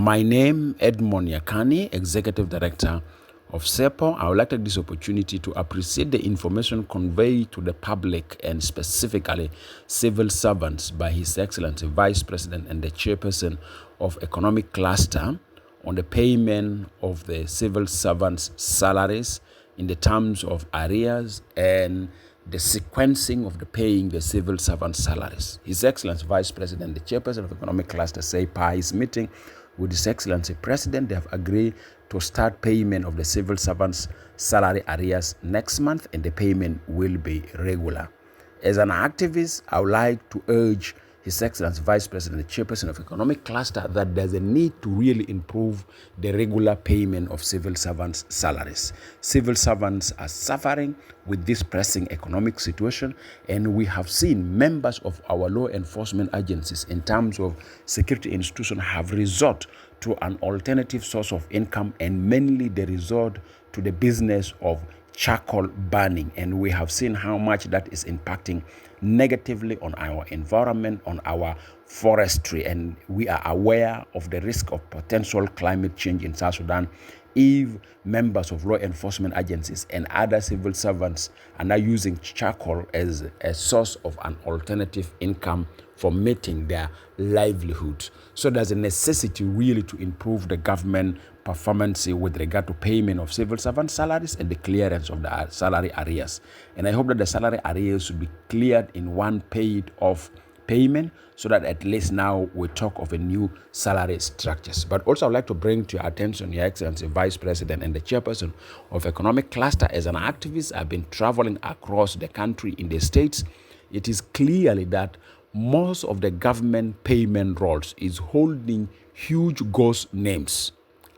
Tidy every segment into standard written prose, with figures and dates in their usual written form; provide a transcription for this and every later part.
My name, Edmund Yakani, Executive Director of CEPO. I would like to take this opportunity to appreciate the information conveyed to the public and specifically civil servants by His Excellency Vice President and the Chairperson of Economic Cluster on the payment of the civil servants' salaries in the terms of arrears and the sequencing of the paying the civil servant salaries. His Excellency Vice President, the Chairperson of Economic Cluster, CEPO, is meeting with His Excellency President. They have agreed to start payment of the civil servants' salary arrears next month, and the payment will be regular. As an activist, I would like to urge His Excellency Vice President, the Chairperson of Economic Cluster, that there's a need to really improve the regular payment of civil servants' salaries. Civil servants are suffering with this pressing economic situation, and we have seen members of our law enforcement agencies in terms of security institutions have resort to an alternative source of income, and mainly they resort to the business of charcoal burning, and we have seen how much that is impacting negatively on our environment, on our forestry, and we are aware of the risk of potential climate change in South Sudan if members of law enforcement agencies and other civil servants are now using charcoal as a source of an alternative income for meeting their livelihood. So there's a necessity really to improve the government performance with regard to payment of civil servant salaries and the clearance of the salary arrears. And I hope that the salary arrears should be cleared in one paid off payment, so that at least now we talk of a new salary structures. But also I'd like to bring to your attention, Your Excellency Vice President and the Chairperson of Economic Cluster, as an activist, I've been traveling across the country in the states. It is clearly that most of the government payment roles is holding huge ghost names.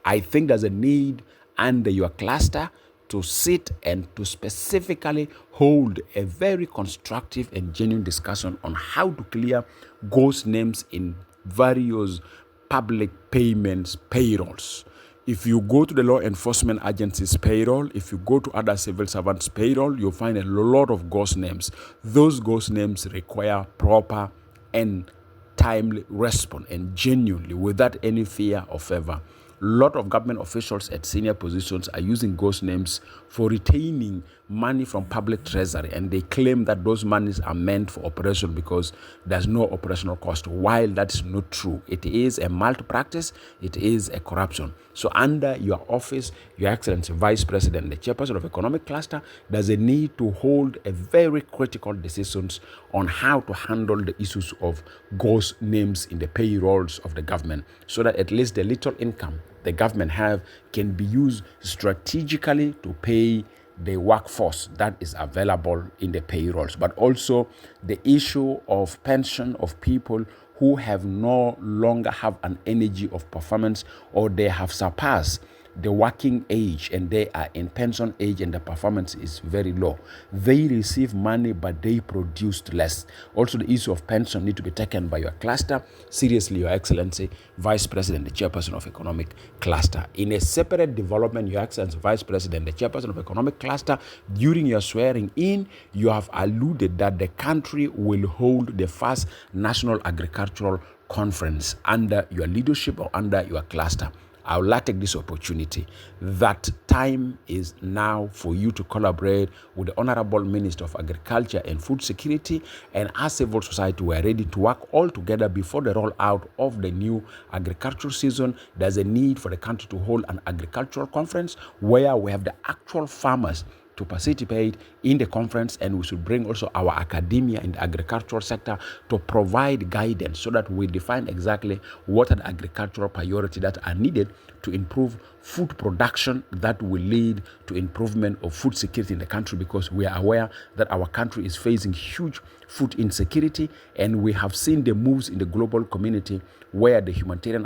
I think there's a need under your cluster to sit and to specifically hold a very constructive and genuine discussion on how to clear ghost names in various public payments payrolls. If you go to the law enforcement agency's payroll, if you go to other civil servants' payroll, you'll find a lot of ghost names. Those ghost names require proper and timely response, and genuinely, without any fear or favor. A lot of government officials at senior positions are using ghost names for retaining money from public treasury, and they claim that those monies are meant for operation because there's no operational cost, while that's not true. It is a malpractice, it is a corruption. So under your office, Your Excellency Vice President, the Chairperson of Economic Cluster, there's a need to hold a very critical decisions on how to handle the issues of ghost names in the payrolls of the government, so that at least the little income the government have can be used strategically to pay the workforce that is available in the payrolls. But also the issue of pension of people who have no longer have an energy of performance, or they have surpassed the working age and they are in pension age and the performance is very low. They receive money but they produced less. Also the issue of pension need to be taken by your cluster seriously, Your Excellency Vice President, the Chairperson of Economic Cluster. In a separate development, Your Excellency Vice President, the Chairperson of Economic Cluster, during your swearing in, you have alluded that the country will hold the first National Agricultural Conference under your leadership or under your cluster. I would like to take this opportunity. That time is now for you to collaborate with the Honorable Minister of Agriculture and Food Security, and as civil society, we are ready to work all together before the rollout of the new agricultural season. There's a need for the country to hold an agricultural conference where we have the actual farmers to participate in the conference, and we should bring also our academia in the agricultural sector to provide guidance so that we define exactly what are the agricultural priorities that are needed to improve food production that will lead to improvement of food security in the country, because we are aware that our country is facing huge food insecurity, and we have seen the moves in the global community where the humanitarian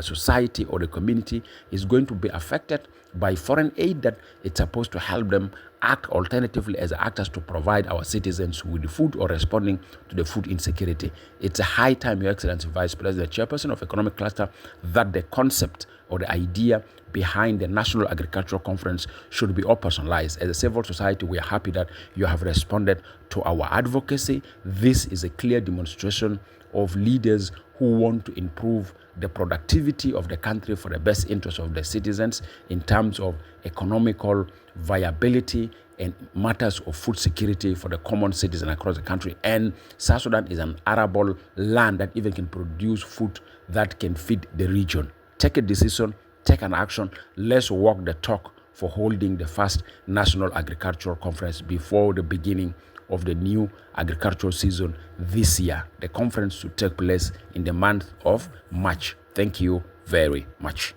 society or the community is going to be affected by foreign aid that it's supposed to help them act alternatively as actors to provide our citizens with food or responding to the food insecurity. It's a high time, Your Excellency Vice President, Chairperson of Economic Cluster, that the concept or the idea behind the National Agricultural Conference should be operationalized. As a civil society, we are happy that you have responded to our advocacy. This is a clear demonstration of leaders who want to improve the productivity of the country for the best interest of the citizens in terms of economical viability and matters of food security for the common citizen across the country. And South Sudan is an arable land that even can produce food that can feed the region. Take a decision, take an action. Let's walk the talk for holding the first National Agricultural Conference before the beginning of the new agricultural season this year. The conference should take place in the month of March. Thank you very much.